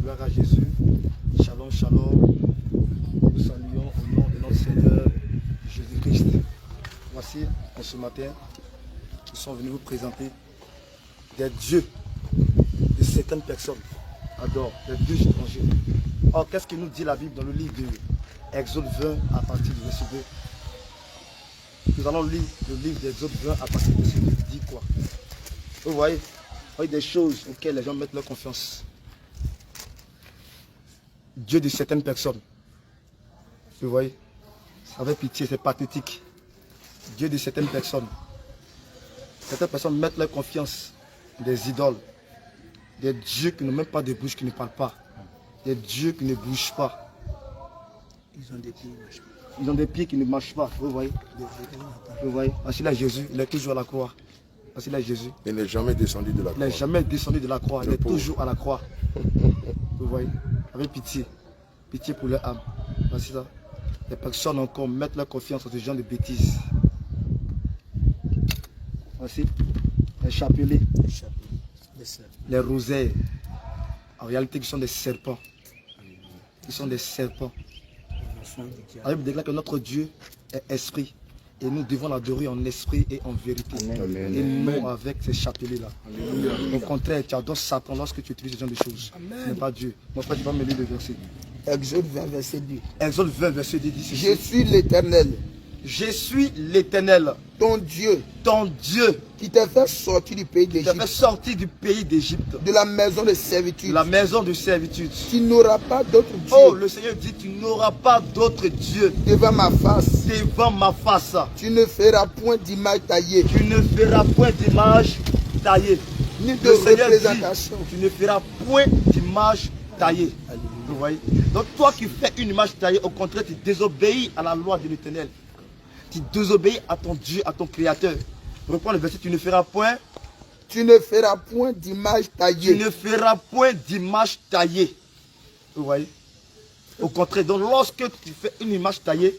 Gloire à Jésus. Shalom, shalom. Nous saluons au nom de notre Seigneur Jésus-Christ. Voici, ce matin, nous sommes venus vous présenter des dieux de certaines personnes adorent, des dieux étrangers. Or, qu'est-ce que nous dit la Bible dans le livre de Exode 20 à partir du verset 2? Nous allons lire le livre d'Exode 20 à partir du verset 2. Dit quoi? Vous voyez des choses auxquelles les gens mettent leur confiance. Dieu de certaines personnes. Vous voyez? Avec pitié, c'est pathétique. Dieu de certaines personnes. Certaines personnes mettent leur confiance des idoles. Des dieux qui n'ont même pas de bouche, qui ne parlent pas. Des dieux qui ne bougent pas. Ils ont des pieds, ils ont des pieds qui ne marchent pas. Vous voyez? Vous voyez? Parce qu'il est Jésus, il est toujours à la croix. Parce qu'il est Jésus. Il n'est jamais descendu de la croix. Il n'est jamais descendu de la croix. Il est toujours à la croix. Vous voyez? Avec pitié. Pitié pour leur âme. Voici ça. Les personnes encore mettent leur confiance dans ce genre de bêtises. Voici. Les chapelets. Les rosaires. En réalité, ils sont des serpents. Ils sont des serpents. La Bible déclare que notre Dieu est esprit. Et nous devons l'adorer en esprit et en vérité. Amen. Et non avec ces chapelets-là. Au contraire, tu adores Satan lorsque tu utilises ce genre de choses. Ce n'est pas Dieu. Mon frère, tu vas me lire le verset. Exode 20, verset 2. Exode 20, verset 2 dit ceci. Je suis l'Éternel. Je suis l'Éternel. Ton Dieu. Ton Dieu. Qui t'a fait sortir du pays d'Égypte. Qui t'a fait sortir du pays d'Égypte. De la maison de servitude. De la maison de servitude. Tu n'auras pas d'autre Dieu. Oh, le Seigneur dit, tu n'auras pas d'autre Dieu. Devant ma face. Devant ma face. Tu ne feras point d'image taillée. Tu ne feras point d'image taillée. Ni de représentation. Tu ne feras point d'image taillée. Vous voyez? Donc toi qui fais une image taillée, au contraire, tu désobéis à la loi de l'Éternel. Tu désobéis à ton Dieu, à ton Créateur. Reprends le verset, tu ne feras point. Tu ne feras point d'image taillée. Tu ne feras point d'image taillée. Vous voyez? Au contraire, donc lorsque tu fais une image taillée,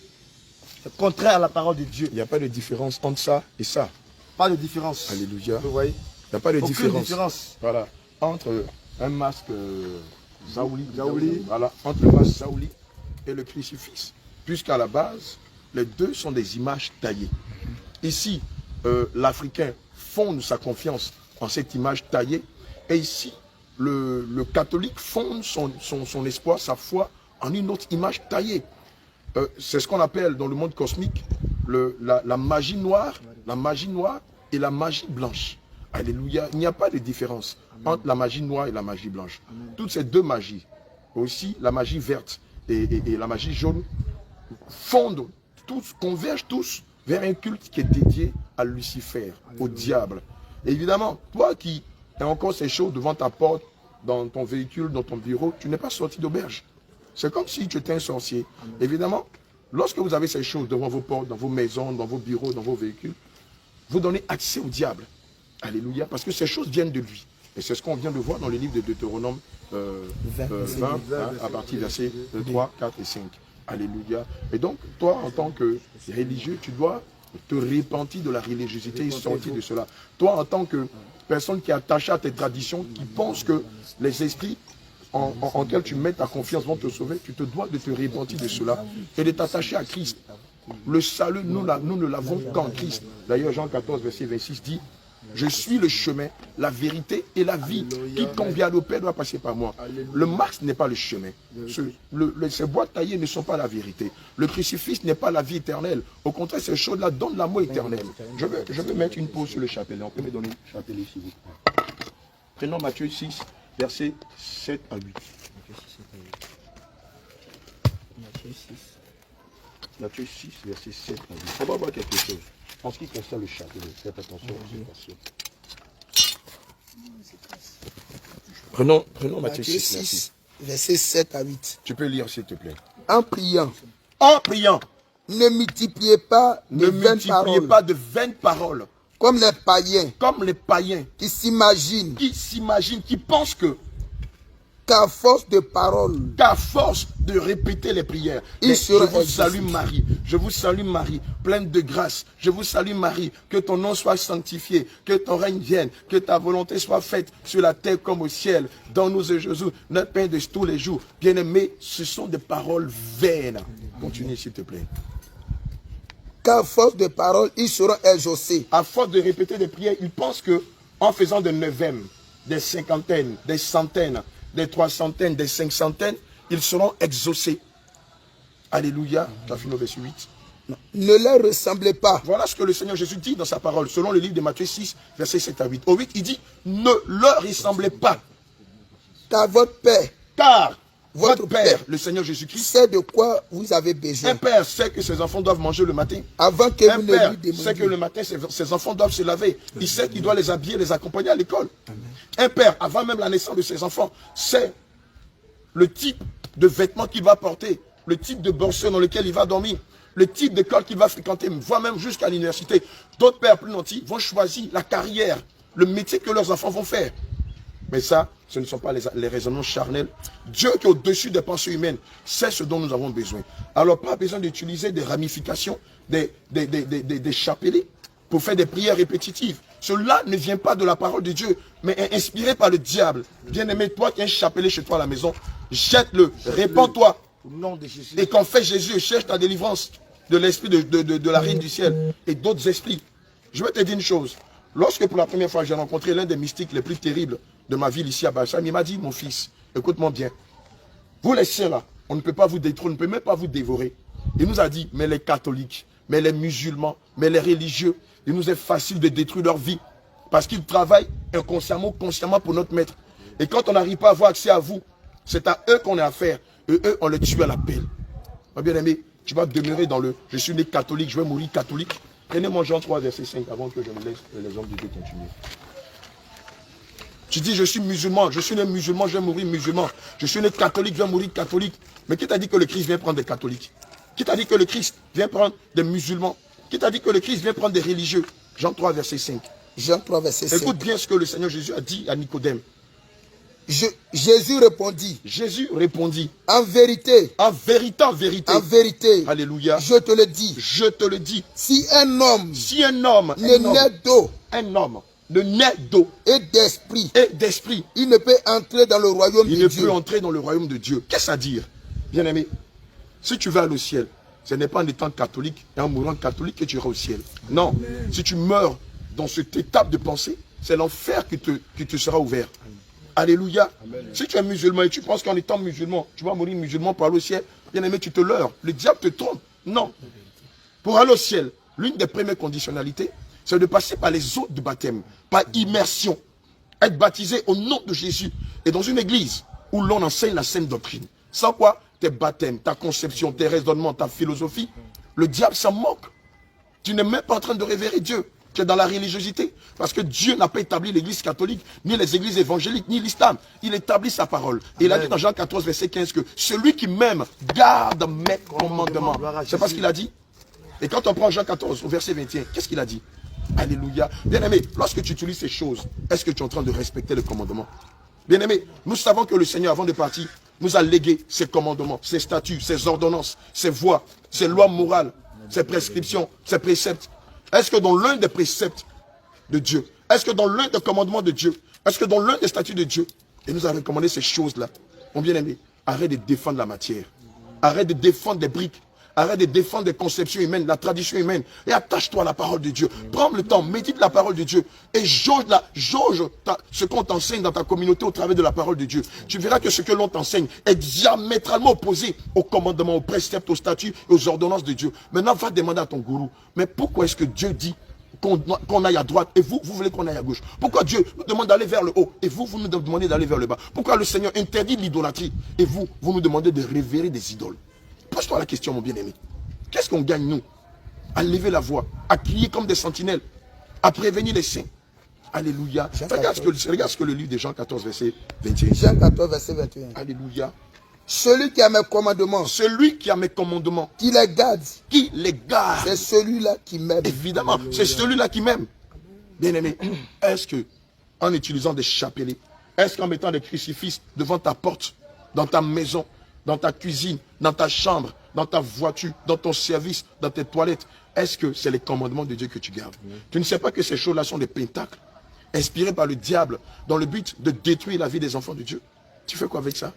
c'est contraire à la parole de Dieu. Il n'y a pas de différence entre ça et ça. Pas de différence. Alléluia. Vous voyez? Il n'y a pas de Aucune différence. Voilà. Entre un masque Zaouli, voilà, entre le masque Zaouli et le crucifix. Puisqu'à la base, les deux sont des images taillées. Ici, l'Africain fonde sa confiance en cette image taillée. Et ici, le catholique fonde son espoir, sa foi en une autre image taillée. C'est ce qu'on appelle dans le monde cosmique la magie noire et la magie blanche. Alléluia. Il n'y a pas de différence entre la magie noire et la magie blanche. Toutes ces deux magies, aussi la magie verte et la magie jaune, fondent tous, convergent tous vers un culte qui est dédié à Lucifer, au diable. Et évidemment, toi qui as encore ces choses devant ta porte, dans ton véhicule, dans ton bureau, tu n'es pas sorti d'auberge. C'est comme si tu étais un sorcier. Évidemment, lorsque vous avez ces choses devant vos portes, dans vos maisons, dans vos bureaux, dans vos véhicules, vous donnez accès au diable. Alléluia, parce que ces choses viennent de lui. Et c'est ce qu'on vient de voir dans le livre de Deutéronome 20, à partir des versets 3, 4 et 5. Alléluia. Et donc, toi, en tant que religieux, tu dois te repentir de la religiosité et sortir de cela. Toi, en tant que personne qui est attachée à tes traditions, qui pense que les esprits en quels tu mets ta confiance vont te sauver, tu te dois de te repentir de cela et de t'attacher à Christ. Le salut, nous ne l'avons qu'en Christ. D'ailleurs, Jean 14, verset 26 dit: je suis le chemin, la vérité et la vie. Quiconque vient au Père doit passer par moi. Le masque n'est pas le chemin. Ces boîtes taillées ne sont pas la vérité. Le crucifix n'est pas la vie éternelle. Au contraire, ces choses-là donnent l'amour éternel. Je vais mettre une pause sur le chapelet. On peut me donner le chapelet, s'il vous plaît. Prenons Matthieu 6, versets 7 à 8. Matthieu 6, verset 7 à 8. On va voir quelque chose. En ce qui concerne le chapelet, faites attention. Prenons Matthieu 6, verset 7 à 8. Tu peux lire, s'il te plaît. En priant. Ne multipliez pas de vaines paroles. Comme les païens. Qui s'imaginent. Qui pensent que Qu'à force de parole, Qu'à force de répéter les prières, il je sera vous exaucé. salue Marie, je vous salue Marie, pleine de grâce, je vous salue Marie, que ton nom soit sanctifié, que ton règne vienne, que ta volonté soit faite sur la terre comme au ciel. Donne-nous Jésus notre pain de tous les jours. Bien-aimés, ce sont des paroles vaines. Continue s'il te plaît. Qu'à force de parole, ils seront exaucés. À force de répéter des prières, ils pensent que en faisant des neuvaines, des cinquantaines, des centaines, des 300, des 500, ils seront exaucés. Alléluia. Tu as fini au verset 8. Ne leur ressemblez pas. Voilà ce que le Seigneur Jésus dit dans sa parole, selon le livre de Matthieu 6, versets 7 à 8. Au 8, il dit, ne leur ressemblez pas, Car votre Père car Votre votre Père, Père, le Seigneur Jésus-Christ, sait de quoi vous avez besoin. un Père sait que ses enfants doivent manger le matin. Avant que Un vous ne père lui sait que demandiez. le matin, ses enfants doivent se laver. Il sait qu'il doit les habiller, les accompagner à l'école. Un père, avant même la naissance de ses enfants, sait le type de vêtements qu'il va porter, le type de berceau dans lequel il va dormir, le type d'école qu'il va fréquenter, voire même jusqu'à l'université. D'autres pères plus nantis vont choisir la carrière, le métier que leurs enfants vont faire. Mais ça, ce ne sont pas les raisonnements charnels. Dieu qui est au-dessus des pensées humaines sait ce dont nous avons besoin. Alors, pas besoin d'utiliser des ramifications, des chapelets pour faire des prières répétitives. Cela ne vient pas de la parole de Dieu, mais est inspiré par le diable. Bien-aimé, toi qui as un chapelet chez toi à la maison, jette-le, répands-toi. Au nom de Jésus. Et qu'en fait Jésus cherche ta délivrance de l'esprit de la reine du ciel et d'autres esprits. Je vais te dire une chose. Lorsque pour la première fois j'ai rencontré l'un des mystiques les plus terribles de ma ville ici à Bacham, il m'a dit, mon fils, écoute-moi bien. Vous les siens là, on ne peut pas vous détruire, on ne peut même pas vous dévorer. Il nous a dit, mais les catholiques, mais les musulmans, mais les religieux, il nous est facile de détruire leur vie. Parce qu'ils travaillent inconsciemment, consciemment pour notre maître. Et quand on n'arrive pas à avoir accès à vous, c'est à eux qu'on a affaire. Et eux, on les tue à la pelle. Ma bien-aimé, tu vas demeurer dans le je suis né catholique, je vais mourir catholique. Prenez-moi Jean 3, verset 5, avant que je me laisse les hommes de Dieu continuer. Tu dis, je suis musulman, je suis né musulman, je vais mourir musulman. Je suis né catholique, je vais mourir catholique. Mais qui t'a dit que le Christ vient prendre des catholiques? Qui t'a dit que le Christ vient prendre des musulmans? Qui t'a dit que le Christ vient prendre des religieux? Jean 3, verset 5. Jean 3, verset 5. Écoute bien ce que le Seigneur Jésus a dit à Nicodème. Jésus répondit. Jésus répondit. En vérité. En vérité, en vérité. En vérité. Alléluia. Je te le dis. Je te le dis. Si un homme Si un homme ne naît d'eau ne naît d'eau et d'esprit, il ne peut entrer dans le royaume de ne Dieu. peut entrer dans le royaume de Dieu. Qu'est-ce à dire? Bien aimé, si tu vas au ciel, ce n'est pas en étant catholique et en mourant catholique que tu iras au ciel. Non. Amen. Si tu meurs dans cette étape de pensée, c'est l'enfer qui te sera ouvert. Alléluia. Amen. Si tu es musulman et tu penses qu'en étant musulman, tu vas mourir musulman pour aller au ciel, bien aimé, tu te leurres. Le diable te trompe. Non. Pour aller au ciel, l'une des premières conditionnalités, c'est de passer par les eaux de baptême, par immersion. Être baptisé au nom de Jésus. Et dans une église où l'on enseigne la sainte doctrine. Sans quoi, tes baptêmes, ta conception, tes raisonnements, ta philosophie, le diable s'en moque. Tu n'es même pas en train de révérer Dieu. Tu es dans la religiosité. Parce que Dieu n'a pas établi l'église catholique, ni les églises évangéliques, ni l'islam. Il établit sa parole. Et il a dit dans Jean 14, verset 15 que celui qui m'aime garde mes commandements. C'est pas ce qu'il a dit. Et quand on prend Jean 14, au verset 21, qu'est-ce qu'il a dit? Alléluia. Bien-aimé, lorsque tu utilises ces choses, est-ce que tu es en train de respecter le commandement? Bien-aimé, nous savons que le Seigneur, avant de partir, nous a légué ses commandements, ses statuts, ses ordonnances, ses voies, ses lois morales, ses prescriptions, ses préceptes. Est-ce que dans l'un des préceptes de Dieu, est-ce que dans l'un des commandements de Dieu, est-ce que dans l'un des statuts de Dieu, il nous a recommandé ces choses-là? Mon bien-aimé, arrête de défendre la matière. Arrête de défendre des briques. Arrête de défendre des conceptions humaines, la tradition humaine. Et attache-toi à la parole de Dieu. Prends le temps, médite la parole de Dieu. Et jauge ce qu'on t'enseigne dans ta communauté au travers de la parole de Dieu. Tu verras que ce que l'on t'enseigne est diamétralement opposé aux commandements, aux préceptes, aux statuts et aux ordonnances de Dieu. Maintenant, va demander à ton gourou, mais pourquoi est-ce que Dieu dit qu'on aille à droite et vous voulez qu'on aille à gauche? Pourquoi Dieu nous demande d'aller vers le haut et vous nous demandez d'aller vers le bas? Pourquoi le Seigneur interdit l'idolâtrie et vous nous demandez de révérer des idoles? Pose-toi la question, mon bien-aimé. Qu'est-ce qu'on gagne, nous, à lever la voix, à crier comme des sentinelles, à prévenir les saints? Alléluia. Regarde ce que le livre de Jean 14, verset 21. Jean 14, verset 21. Alléluia. Celui qui a mes commandements. Celui qui a mes commandements. Qui les garde. Qui les garde. C'est celui-là qui m'aime. Évidemment, c'est celui-là qui m'aime. Bien-aimé, est-ce que, en utilisant des chapelets, Est-ce qu'en mettant des crucifix devant ta porte, dans ta maison, dans ta cuisine, dans ta chambre, dans ta voiture, dans ton service, dans tes toilettes, est-ce que c'est les commandements de Dieu que tu gardes? Tu ne sais pas que ces choses-là sont des pentacles inspirés par le diable dans le but de détruire la vie des enfants de Dieu? Tu fais quoi avec ça?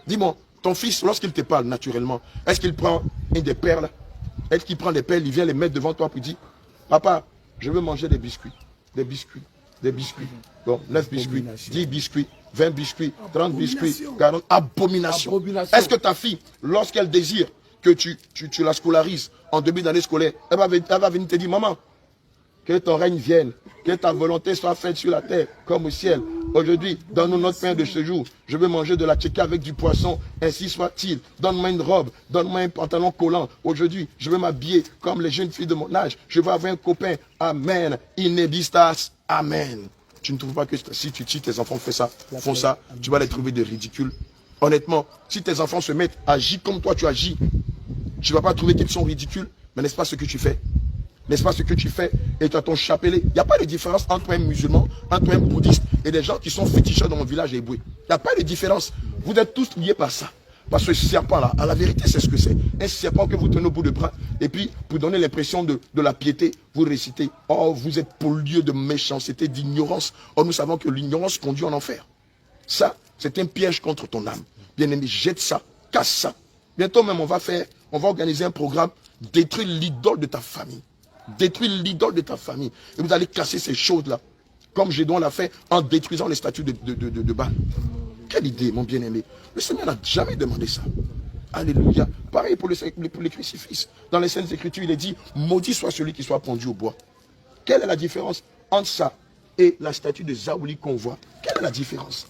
Dis-moi, ton fils, lorsqu'il te parle naturellement, est-ce qu'il prend des perles? Est-ce qu'il prend des perles, il vient les mettre devant toi pour dire, papa, je veux manger des biscuits, des biscuits, des biscuits. Bon, 9 biscuits, 10 biscuits, 20 biscuits, 30 biscuits, 40, abomination. Est-ce que ta fille, lorsqu'elle désire que tu la scolarises en début d'année scolaire, elle va venir te dire, maman, que ton règne vienne, que ta volonté soit faite sur la terre comme au ciel. Aujourd'hui, donne-nous notre pain de ce jour. Je veux manger de la tchéka avec du poisson, ainsi soit-il. Donne-moi une robe, donne-moi un pantalon collant. Aujourd'hui, je veux m'habiller comme les jeunes filles de mon âge. Je veux avoir un copain. Amen. Inebistas. Amen. Tu ne trouves pas que si tes enfants font ça, tu vas les trouver de ridicules? Honnêtement, si tes enfants se mettent à agir comme toi tu agis, tu ne vas pas trouver qu'ils sont ridicules, mais n'est-ce pas ce que tu fais? N'est-ce pas ce que tu fais? Et tu as ton chapelet. Il n'y a pas de différence entre un musulman, entre un bouddhiste et des gens qui sont féticheurs dans mon village éboué. Il n'y a pas de différence. Vous êtes tous liés par ça. Parce que ce serpent-là, à la vérité, c'est ce que c'est. Un serpent que vous tenez au bout de bras. Et puis, pour donner l'impression de la piété, vous récitez, oh, vous êtes pollué de méchanceté, d'ignorance. Oh, nous savons que l'ignorance conduit en enfer. Ça, c'est un piège contre ton âme. Bien-aimé, jette ça, casse ça. Bientôt même, on va organiser un programme, détruire l'idole de ta famille. Détruire l'idole de ta famille. Et vous allez casser ces choses-là. Comme Gédéon l'a fait en détruisant les statues de Baal. Quelle idée, mon bien-aimé. Le Seigneur n'a jamais demandé ça. Alléluia. Pareil pour les crucifix. Dans les Saintes Écritures, il est dit, maudit soit celui qui soit pendu au bois. Quelle est la différence entre ça et la statue de Zaouli qu'on voit? Quelle est la différence?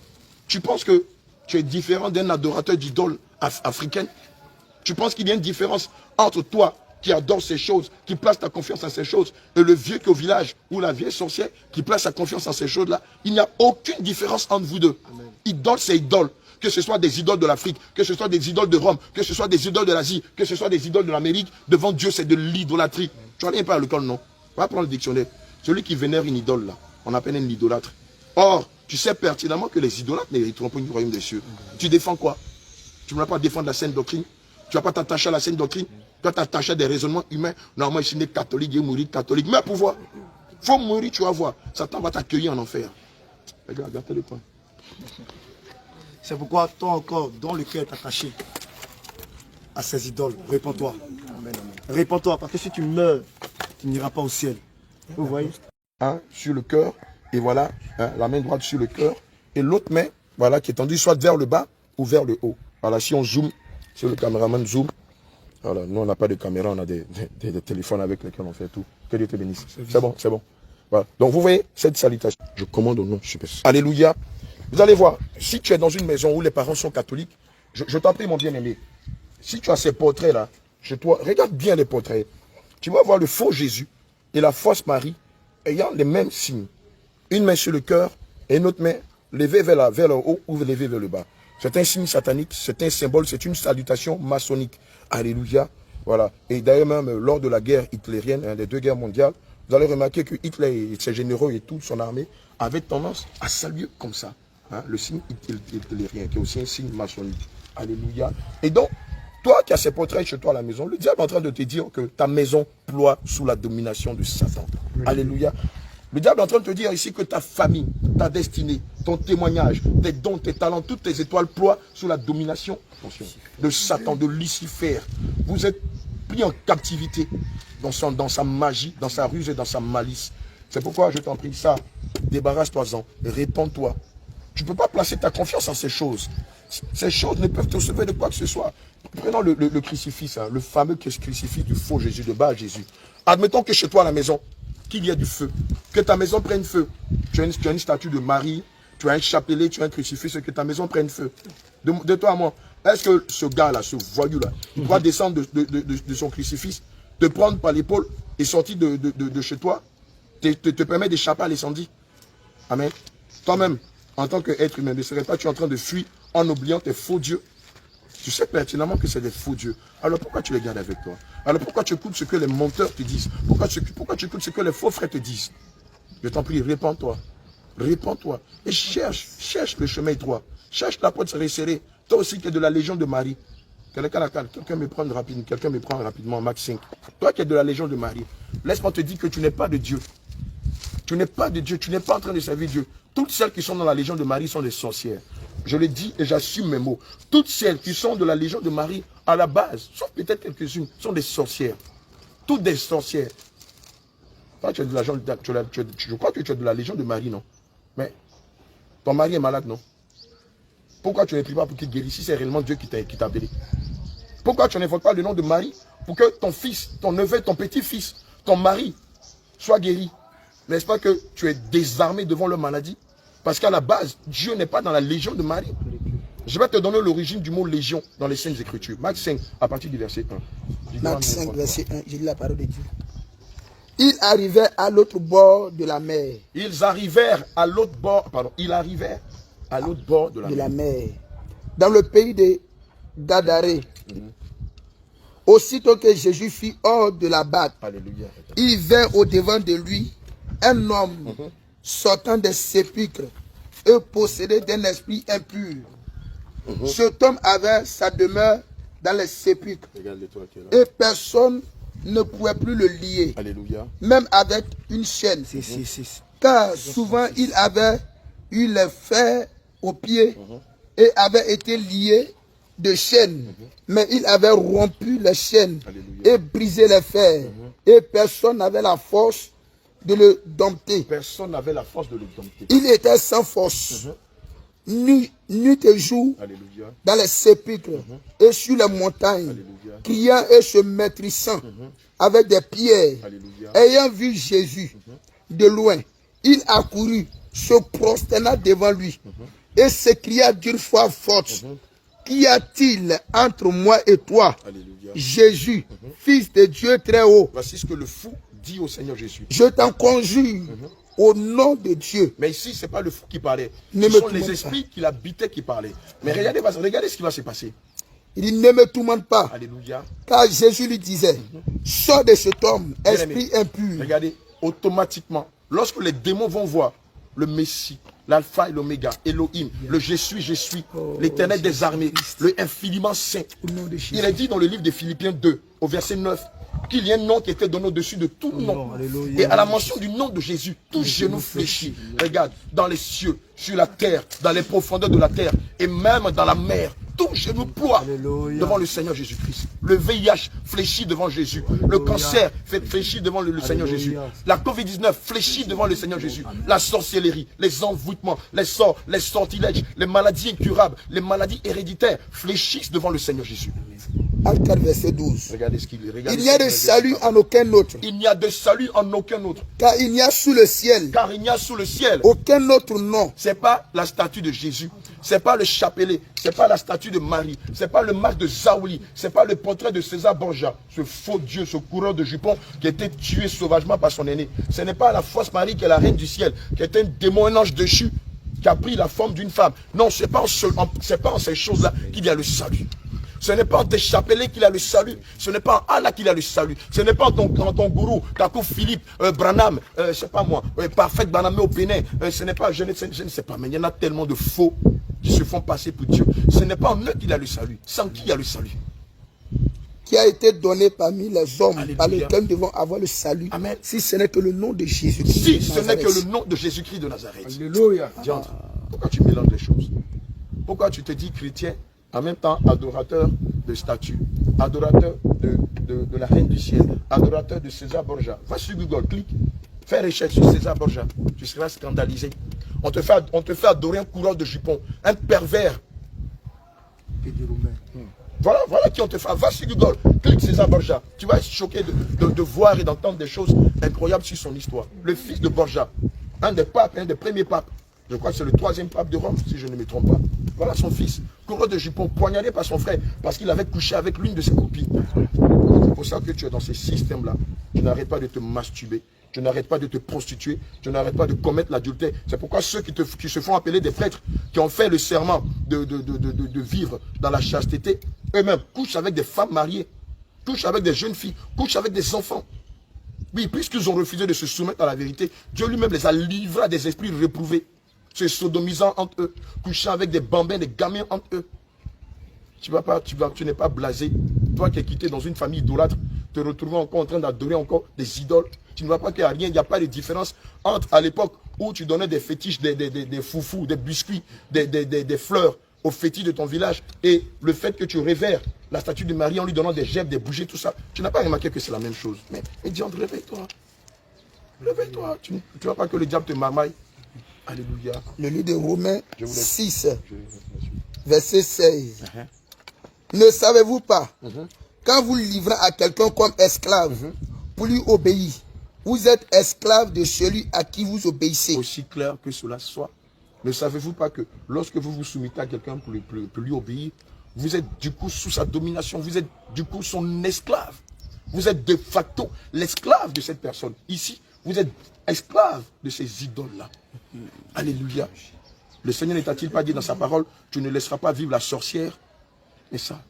Tu penses que tu es différent d'un adorateur d'idoles africaines? Tu penses qu'il y a une différence entre toi qui adore ces choses, qui place ta confiance en ces choses, et le vieux qui est au village, ou la vieille sorcière, qui place sa confiance en ces choses-là? Il n'y a aucune différence entre vous deux. Amen. Idole, c'est idole. Que ce soit des idoles de l'Afrique, que ce soit des idoles de Rome, que ce soit des idoles de l'Asie, que ce soit des idoles de l'Amérique, devant Dieu, c'est de l'idolâtrie. Tu n'as rien pas à l'école, non? Va prendre le dictionnaire. Celui qui vénère une idole, là, on appelle un idolâtre. Or, tu sais pertinemment que les idolâtres n'hériteront pas du royaume des cieux. Tu défends quoi? Tu ne vas pas défendre la sainte doctrine? Tu ne vas pas t'attacher à la sainte doctrine? Tu vas t'attacher à des raisonnements humains? Normalement, je suis né catholique, il mourir catholique. Mais pouvoir, il faut mourir, tu vas voir. Satan va t'accueillir en enfer. Regarde, regarde le point. C'est pourquoi toi encore, dans le cœur est attaché à ces idoles. Réponds-toi. Réponds-toi, parce que si tu meurs, tu n'iras pas au ciel. Vous voyez? Hein, sur le cœur, et voilà, hein, la main droite sur le cœur, et l'autre main, voilà, qui est tendue soit vers le bas ou vers le haut. Voilà, si on zoome, si le caméraman zoom, voilà, nous on n'a pas de caméra, on a des téléphones avec lesquels on fait tout. Que Dieu te bénisse. C'est bon, c'est bon. Voilà. Donc vous voyez cette salutation. Je commande au nom de Jésus. Alléluia. Vous allez voir, si tu es dans une maison où les parents sont catholiques, je t'en prie mon bien-aimé, si tu as ces portraits-là, chez toi, regarde bien les portraits. Tu vas voir le faux Jésus et la fausse Marie ayant les mêmes signes. Une main sur le cœur et une autre main levée vers le haut ou levée vers le bas. C'est un signe satanique, c'est un symbole, c'est une salutation maçonnique. Alléluia. Voilà. Et d'ailleurs même lors de la guerre hitlérienne, des deux guerres mondiales, vous allez remarquer que Hitler et ses généraux et toute son armée avaient tendance à saluer comme ça. Hein, le signe hitlérien, qui est aussi un signe maçonnique. Alléluia. Et donc, toi qui as ces portraits chez toi à la maison, le diable est en train de te dire que ta maison ploie sous la domination de Satan. Oui. Alléluia. Le diable est en train de te dire ici que ta famille, ta destinée, ton témoignage, tes dons, tes talents, toutes tes étoiles ploient sous la domination de Satan, de Lucifer. Vous êtes pris en captivité dans sa magie, dans sa ruse et dans sa malice. C'est pourquoi je t'en prie ça. Débarrasse-toi-en, répands-toi. Tu ne peux pas placer ta confiance en ces choses. Ces choses ne peuvent te sauver de quoi que ce soit. Prenons le crucifix, hein, le fameux crucifix du faux Jésus, de bas Jésus. Admettons que chez toi à la maison, qu'il y ait du feu, que ta maison prenne feu. Tu as une statue de Marie, tu as un chapelet, tu as un crucifix, que ta maison prenne feu. De toi à moi, est-ce que ce gars-là, ce voyou-là, il doit descendre de son crucifix, te prendre par l'épaule et sortir de chez toi, te permet d'échapper à l'incendie? Amen. Toi-même, en tant qu'être humain, ne serais-tu pas en train de fuir en oubliant tes faux dieux? Tu sais pertinemment que c'est des faux dieux. Alors pourquoi tu les gardes avec toi? Alors pourquoi tu écoutes ce que les menteurs te disent? Pourquoi tu écoutes ce que les faux frères te disent? Je t'en prie, répands-toi. Répands-toi. Et cherche le chemin étroit. Cherche la porte resserrée. Toi aussi qui es de la Légion de Marie. Quelqu'un me prend rapidement, Max 5. Toi qui es de la Légion de Marie, laisse-moi te dire que tu n'es pas de Dieu. Tu n'es pas de Dieu, tu n'es pas en train de servir Dieu. Toutes celles qui sont dans la Légion de Marie sont des sorcières. Je le dis et j'assume mes mots. Toutes celles qui sont de la Légion de Marie, à la base, sauf peut-être quelques-unes, sont des sorcières. Toutes des sorcières. Toi, tu es de la, je crois que tu es de la Légion de Marie, non? Mais ton mari est malade, non? Pourquoi tu ne pries pas pour qu'il guérisse si c'est réellement Dieu qui t'a appelé? Pourquoi tu n'invoques pas le nom de Marie pour que ton fils, ton neveu, ton petit-fils, ton mari soit guéri? N'est-ce pas que tu es désarmé devant leur maladie? Parce qu'à la base, Dieu n'est pas dans la Légion de Marie. Je vais te donner l'origine du mot Légion dans les Saintes Écritures. Matthieu 5, à partir du verset 1. Matthieu 5, verset 1, je lis la parole de Dieu. Ils arrivaient à l'autre bord de la mer. Ils arrivèrent à l'autre bord, pardon, ils arrivèrent à l'autre bord de la mer. Dans le pays de Gadaré. Aussitôt que Jésus fut hors de la barque, Alléluia. il vint au-devant de lui un homme sortant des sépulcres et possédé d'un esprit impur. Cet homme avait sa demeure dans les sépulcres et personne ne pouvait plus le lier. Alléluia. Même avec une chaîne. Car souvent il avait eu les fers aux pieds et avait été lié de chaînes. Mais il avait rompu les chaînes et brisé les fers. Et personne n'avait la force de le dompter. Personne n'avait la force de le dompter. Il était sans force. Nuit et jour, Alléluia. dans les sépulcres et sur les montagnes, Alléluia. criant et se maîtrisant avec des pierres. Alléluia. Ayant vu Jésus de loin, il accourut, se prosterna devant lui et s'écria d'une voix forte: Qu'y a-t-il entre moi et toi, Alléluia. Jésus, fils de Dieu très haut? Voici ce que le fou dit au Seigneur Jésus. Je t'en conjure au nom de Dieu. Mais ici, ce n'est pas le fou qui parlait. Ne Ce me sont tourmente les esprits pas. qui l'habitaient qui parlaient. Mais regardez ce qui va se passer. Il dit: ne me tourmente pas. Alléluia. Car Jésus lui disait: sors de cet homme, Bien-aimé, esprit impur. Regardez, automatiquement, lorsque les démons vont voir le Messie, l'alpha et l'oméga, Elohim, le je suis, l'éternel des armées, le infiniment saint. Au nom de Jésus. Il est dit dans le livre de Philippiens 2, au verset 9, qu'il y a un nom qui était donné au-dessus de tout nom. Et à la mention du nom de Jésus, tout genou fléchit. Regarde, dans les cieux, sur la terre, dans les profondeurs de la terre, et même dans la mer, tout genou ploie devant le Seigneur Jésus-Christ. Le VIH fléchit devant Jésus. Le cancer fléchit devant le Seigneur Jésus. La COVID-19 fléchit devant le Seigneur Jésus. La sorcellerie, les envoûtements, les sorts, les sortilèges, les maladies incurables, les maladies héréditaires fléchissent devant le Seigneur Jésus. Acte 4, verset 12. Regardez ce qu'il dit. Il n'y a de salut en aucun autre, Il n'y a de salut en aucun autre. car il n'y a sous le ciel Car il n'y a sous le ciel. aucun autre nom. C'est pas la statue de Jésus. C'est pas le chapelet. C'est pas la statue de Marie. C'est pas le masque de Zaouli. C'est pas le portrait de César Borgia. Ce faux Dieu, ce coureur de jupons qui a été tué sauvagement par son aîné. Ce n'est pas la fausse Marie qui est la reine du ciel, qui est un démon, un ange déchu, qui a pris la forme d'une femme. Non, c'est pas en ces choses-là qu'il y a le salut. Ce n'est pas en tes chapelets qu'il a le salut. Ce n'est pas en Allah qu'il a le salut. Ce n'est pas en ton gourou, Kakou Philippe, Branham, je sais pas moi, Parfait Banamé au Bénin. Ce n'est pas, je ne sais pas, mais il y en a tellement de faux qui se font passer pour Dieu. Ce n'est pas en eux qu'il a le salut. Sans qui il y a le salut? Qui a été donné parmi les hommes, Alléluia. par lesquels nous devons avoir le salut. Amen. Si ce n'est que le nom de Jésus. Si ce n'est que le nom de Jésus-Christ de Nazareth. Alléluia. Diantre, pourquoi tu mélanges les choses? Pourquoi tu te dis chrétien, en même temps adorateur de statues, adorateur de la reine du ciel, adorateur de César Borgia? Va sur Google, clique, fais recherche sur César Borgia, tu seras scandalisé. On te fait adorer un coureur de jupons, un pervers. Voilà qui on te fait. Va sur Google, clique César Borgia. Tu vas être choqué de voir et d'entendre des choses incroyables sur son histoire. Le fils de Borgia, un des papes, un des premiers papes. Je crois que c'est le 3e pape de Rome, si je ne me trompe pas. Voilà son fils, coureur de jupons, poignardé par son frère, parce qu'il avait couché avec l'une de ses copines. C'est pour ça que tu es dans ces systèmes-là. Tu n'arrêtes pas de te masturber, tu n'arrêtes pas de te prostituer, tu n'arrêtes pas de commettre l'adultère. C'est pourquoi ceux qui se font appeler des prêtres, qui ont fait le serment de vivre dans la chasteté, eux-mêmes couchent avec des femmes mariées, couchent avec des jeunes filles, couchent avec des enfants. Oui, puisqu'ils ont refusé de se soumettre à la vérité, Dieu lui-même les a livrés à des esprits réprouvés, se sodomisant entre eux, couchant avec des bambins, des gamins entre eux. Tu n'es pas blasé. Toi qui es quitté dans une famille idolâtre, te retrouver encore en train d'adorer encore des idoles. Tu ne vois pas qu'il n'y a rien, il n'y a pas de différence entre à l'époque où tu donnais des fétiches, des foufous, des biscuits, des fleurs au fétiche de ton village et le fait que tu révères la statue de Marie en lui donnant des gerbes, des bougies, tout ça. Tu n'as pas remarqué que c'est la même chose. Mais diable, réveille-toi. Réveille-toi. Tu ne vois pas que le diable te marmaille. Alléluia. Le livre de Romains 6, verset 16. Ne savez-vous pas, quand vous livrez à quelqu'un comme esclave, pour lui obéir, vous êtes esclave de celui à qui vous obéissez. Aussi clair que cela soit. Ne savez-vous pas que lorsque vous vous soumettez à quelqu'un pour lui obéir, vous êtes du coup sous sa domination, vous êtes du coup son esclave. Vous êtes de facto l'esclave de cette personne. Ici, vous êtes esclave de ces idoles-là. Alléluia. Le Seigneur n'a-t-il pas dit dans sa parole, tu ne laisseras pas vivre la sorcière? Mais ça,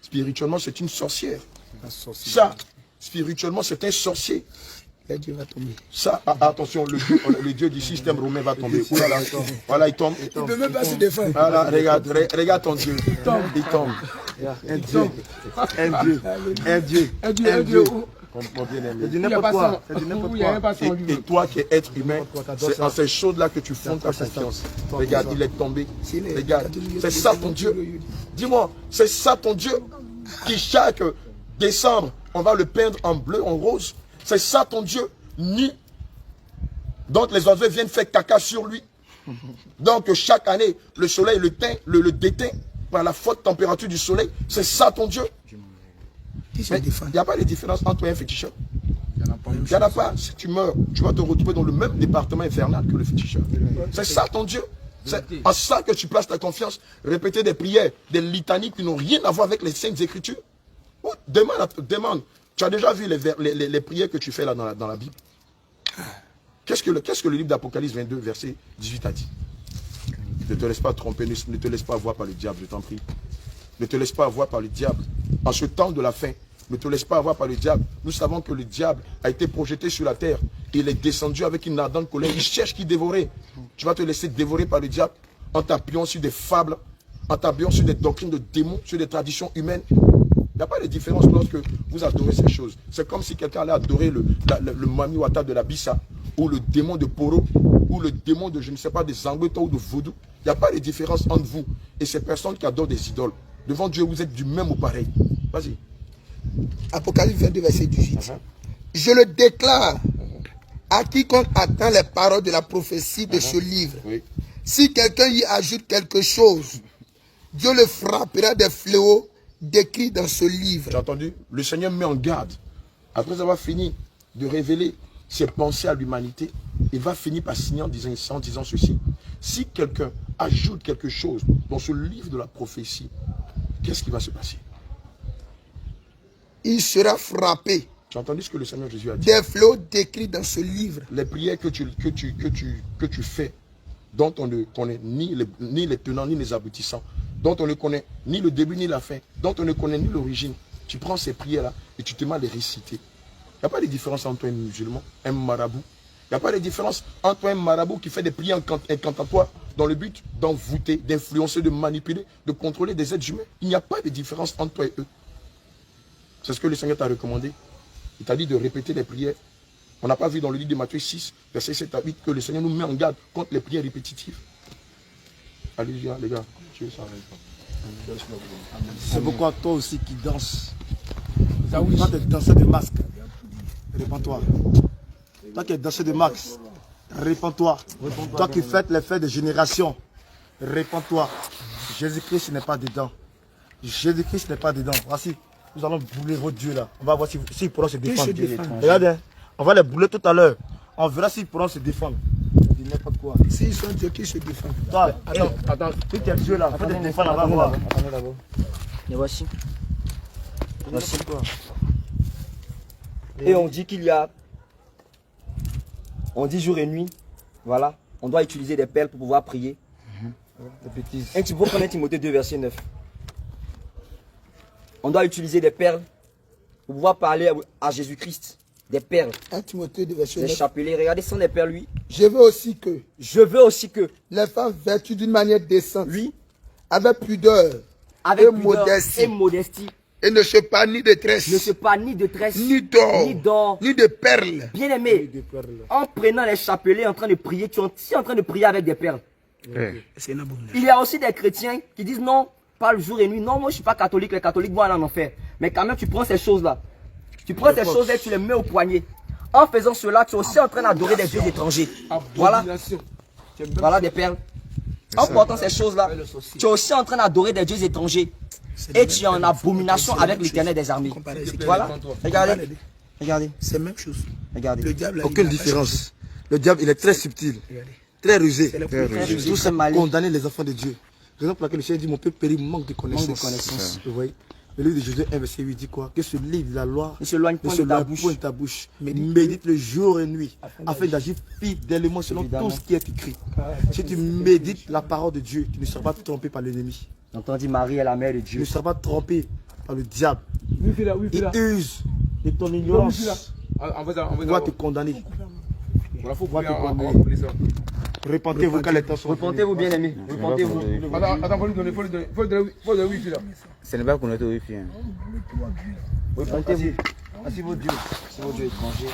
spirituellement, c'est une sorcière. Ça, spirituellement, c'est un sorcier. Le Dieu va tomber. Ça, attention, le Dieu du système romain va tomber. Voilà, voilà, il tombe. Il ne peut même pas se défendre. Voilà, regarde ton Dieu. Il tombe. Un Dieu. Un Dieu. Un Dieu. Un Dieu. Un Dieu. Mon bien-aimé. C'est du n'importe quoi. C'est du n'importe quoi. Et toi qui es être humain, c'est en ces choses-là que tu fondes ta confiance. Regarde, il est tombé. Regarde, c'est ça ton Dieu. Dis-moi, c'est ça ton Dieu qui chaque décembre, on va le peindre en bleu, en rose. C'est ça ton Dieu, nu. Donc les oiseaux viennent faire caca sur lui. Donc chaque année, le soleil le déteint par la forte température du soleil. C'est ça ton Dieu. Il n'y a pas de différence entre toi et un féticheur. Il n'y en a pas. Si tu meurs, tu vas te retrouver dans le même département infernal que le féticheur. C'est ça ton Dieu. C'est en ça que tu places ta confiance. Répéter des prières, des litanies qui n'ont rien à voir avec les saintes écritures. Oh, demande. Tu as déjà vu les prières que tu fais là dans la Bible? Qu'est-ce que le livre d'Apocalypse 22, verset 18 a dit? Ne te laisse pas tromper, ne te laisse pas avoir par le diable, je t'en prie. Ne te laisse pas avoir par le diable. En ce temps de la fin, ne te laisse pas avoir par le diable. Nous savons que le diable a été projeté sur la terre. Il est descendu avec une ardente colère. Il cherche qui dévorer. Tu vas te laisser dévorer par le diable en t'appuyant sur des fables, en t'appuyant sur des doctrines de démons, sur des traditions humaines. Il n'y a pas de différence lorsque vous adorez ces choses. C'est comme si quelqu'un allait adorer le Mami Wata de la Bissa, ou le démon de Poro, ou le démon de, je ne sais pas, des Angoueta ou de Vaudou. Il n'y a pas de différence entre vous et ces personnes qui adorent des idoles. Devant Dieu, vous êtes du même ou pareil. Vas-y. Apocalypse 22, verset 18. Je le déclare à quiconque attend les paroles de la prophétie de ce livre. Oui. Si quelqu'un y ajoute quelque chose, Dieu le frappera des fléaux décrits dans ce livre. Tu as entendu? Le Seigneur met en garde. Après avoir fini de révéler ses pensées à l'humanité, il va finir par signer en disant ceci. Si quelqu'un ajoute quelque chose dans ce livre de la prophétie, qu'est-ce qui va se passer? Il sera frappé. Tu as entendu ce que le Seigneur Jésus a dit? Des fléaux décrits dans ce livre. Les prières que tu fais, dont on ne connaît ni les tenants ni les aboutissants, dont on ne connaît ni le début ni la fin, dont on ne connaît ni l'origine, tu prends ces prières-là et tu te mets à les réciter. Il n'y a pas de différence entre un musulman, un marabout. Il n'y a pas de différence entre un marabout qui fait des prières incantatoires dans le but d'envoûter, d'influencer, de manipuler, de contrôler des êtres humains. Il n'y a pas de différence entre toi et eux. C'est ce que le Seigneur t'a recommandé. Il t'a dit de répéter les prières. On n'a pas vu dans le livre de Matthieu 6, verset 7 à 8, que le Seigneur nous met en garde contre les prières répétitives. Alléluia, les gars. C'est pourquoi toi aussi qui danses, toi qui es danseur de masque, répands-toi. Toi qui es danseur de masque, répands-toi. Toi qui faites les fêtes de génération, répands-toi. Jésus-Christ n'est pas dedans. Jésus-Christ n'est pas dedans. Voici, nous allons bouler vos dieux là. On va voir s'ils pourront se défendre. Regardez, on va les bouler tout à l'heure. On verra s'ils pourront se défendre. N'importe quoi. S'ils sont Dieu qui se défendent. Toi, attends. Si tu es Dieu là, on va te défendre, on va voir. Attendez d'abord. Et voici. Voici quoi. Et on dit qu'il y a. On dit jour et nuit. Voilà. On doit utiliser des perles pour pouvoir prier. Des bêtises. Et tu peux prendre Timothée 2, verset 9. On doit utiliser des perles pour pouvoir parler à Jésus-Christ. des perles, 1 Timothée 2, verset des 9. chapelets. Regardez, ce sont des perles, lui. Je veux aussi que Je veux aussi que les femmes vêtues d'une manière décente, lui, avec pudeur avec et pudeur modestie, et modestie, et ne se pas ni de tresse, ne se pas ni de tresse, ni ni d'or, d'or. ni de perles. Bien aimé, en prenant les chapelets, en train de prier, tu es en train de prier avec des perles. C'est une abomination. Il y a aussi des chrétiens qui disent non, pas le jour et nuit. Non, moi je suis pas catholique, les catholiques vont aller en enfer. Mais quand même, tu prends ces choses-là. Tu prends ces choses-là et tu les mets au poignet. En faisant cela, tu es aussi en train d'adorer des dieux étrangers. Voilà. Voilà des perles. En portant ces choses-là, tu es aussi en train d'adorer des dieux étrangers. Et tu es en abomination avec l'Éternel des armées. Voilà. Regardez. Regardez. C'est la même chose. Regardez. Le diable a Aucune il a différence. Le diable, il est très subtil, très rusé. Tout Tout ce ça malin. condamner les enfants de Dieu. Raison pour laquelle le Seigneur dit mon peuple périt manque de connaissances. Manque de connaissances. Vous voyez. Le livre de Jésus 1, verset 8 dit quoi? Que ce livre de la loi Ne s'éloigne point de ta bouche. point de ta bouche. Médite le jour et nuit afin d'agir fidèlement selon tout ce qui est écrit. Si tu médites la parole de Dieu, tu ne seras pas trompé par l'ennemi. Donc on dit Marie est la mère de Tu ne Dieu. seras pas trompé par le diable. Oui, fais là, oui, fais là. Il use de ton Oui, fais là. ignorance. On va Il va te condamner. Voilà, faut va te pouvoir condamner. appeler ça. Repentez-vous quand les temps sont Repentez-vous, bien aimés. Repentez-vous. Attends, faut lui donner, faut lui donner, faut lui donner wifi là. Ce n'est pas connecté au Wi-Fi. Hein. Repentez-vous. Voici vos dieux. C'est vos dieux étrangers.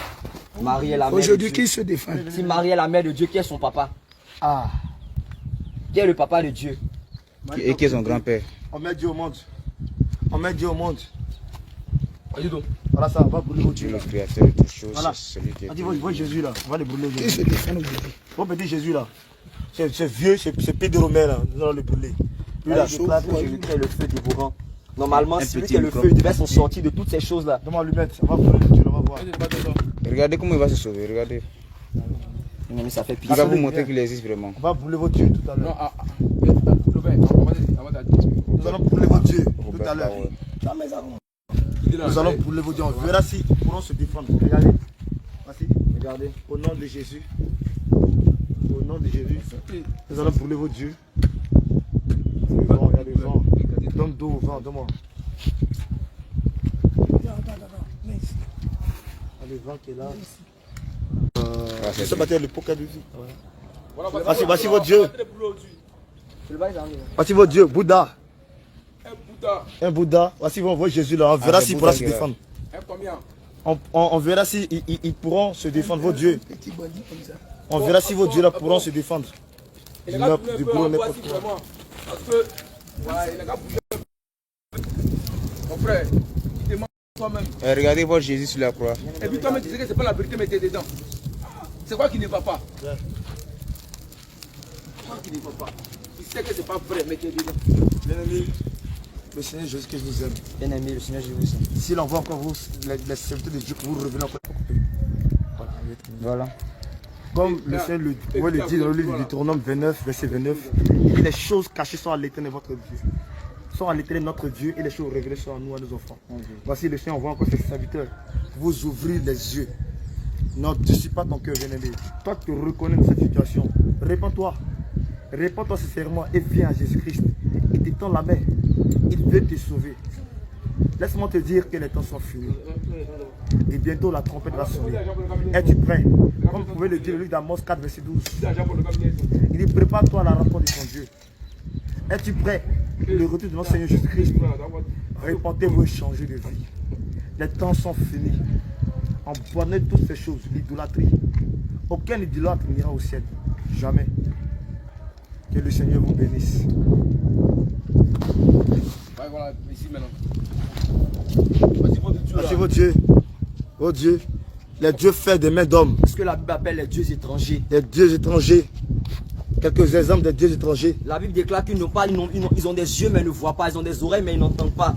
Marie est la mère de Aujourd'hui, Dieu. qui se défend? Si Marie est la mère de Dieu, qui est son papa? Ah, Qui est le papa de Dieu? Et qui est son grand-père? on met Dieu au monde. On met Dieu au monde. Vas-y donc. Voilà ça, on va brûler vos Dieu dieux. le créateur de toutes choses. Voilà. C'est celui qui est. On dit, vois Jésus là, on va les brûler Qui aujourd'hui. se défend aujourd'hui? Mon petit Jésus là, c'est vieux, c'est pédéromère là, nous allons le brûler. Lui là, Il déclare que Jésus-Christ est le feu dévorant. Normalement, Un celui petit qui est le microbe. feu devait s'en sortir de toutes ces choses-là. demande lui mettre, on va brûler le Dieu, on va voir. Regardez comment il va se sauver. Regardez. Mais ça fait Il va pitié. vous montrer qu'il existe vraiment. On va brûler vos dieux tout à Non, l'heure. on Nous allons brûler vos dieux tout Robert à l'heure. Lawal. Nous allons brûler vos dieux. On verra si ils pourront se défendre. Regardez. Voici. Regardez. Au nom de Jésus. Au nom de Jésus. Nous allons brûler vos dieux. Le vent, il y a le vent. Donne d'eau au vent, donne-moi. Il y a le vent qui est là. Ce matin, le poker de vie. Voici vos dieux. Voici vos dieux. Bouddha. Un Bouddha. Voici vos Jésus là. On verra c'est s'ils pourront Bouddha se qui est là. défendre. combien? On verra si ils pourront se défendre, vos dieux. Petit bandit comme ça. On verra si vos dieux là pourront se défendre. Et Du les gars, nord, du gros, n'importe quoi. vraiment. Parce que, voilà, les gars, mon frère, tu te mens toi-même. Regardez votre Jésus sur la croix. Et puis toi-même, tu sais que c'est pas la vérité, mais t'es dedans. C'est quoi qui ne va pas? C'est quoi qui ne va pas? Tu sais que c'est pas vrai, mais t'es dedans. Bien aimé, le Seigneur Jésus que je vous aime. Bien aimé, le Seigneur Jésus. S'il envoie encore vous, les serviteurs de Dieu, que vous revenez encore. Voilà. Comme le Seigneur le dit dans le livre du Deutéronome 29, verset 29, les choses cachées sont à l'éternel votre Dieu. Sont à l'éternel notre Dieu et les choses révélées sont à nous, à nos enfants. Voici le Seigneur envoie encore ses serviteurs pour vous ouvrir les yeux. N'endurcis pas ton cœur, bien-aimé. Toi qui te reconnais dans cette situation, répands-toi. Répands-toi sincèrement et viens à Jésus-Christ. Il t'étend la main. Il veut te sauver. Laisse-moi te dire que les temps sont finis. Et bientôt la trompette va sonner. Es-tu prêt? Comme vous pouvez le dire, le livre d'Amos 4, verset 12. Il dit, prépare-toi à la rencontre de ton Dieu. Es-tu prêt? Le retour de notre Seigneur Jésus-Christ. Répentez-vous et changez de vie. Les temps sont finis. Abandonnez toutes ces choses, l'idolâtrie. Aucun idolâtre n'ira au ciel. Jamais. Que le Seigneur vous bénisse. Ouais, voilà, ici maintenant. Vas-y, votre Dieu. Voici vos dieux. Vos dieux. Les dieux faits des mains d'hommes. Ce que la Bible appelle les dieux étrangers. Les dieux étrangers. Quelques exemples des dieux étrangers. La Bible déclare qu'ils n'ont pas, ils ont des yeux mais ils ne voient pas, ils ont des oreilles mais ils n'entendent pas.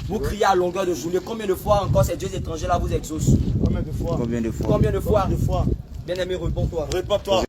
Vous criez à longueur de journée. Combien de fois encore ces dieux étrangers là vous exaucent? Combien de fois? Combien de fois? Combien de fois? Combien de fois? Bien-aimé, réponds-toi. Réponds-toi.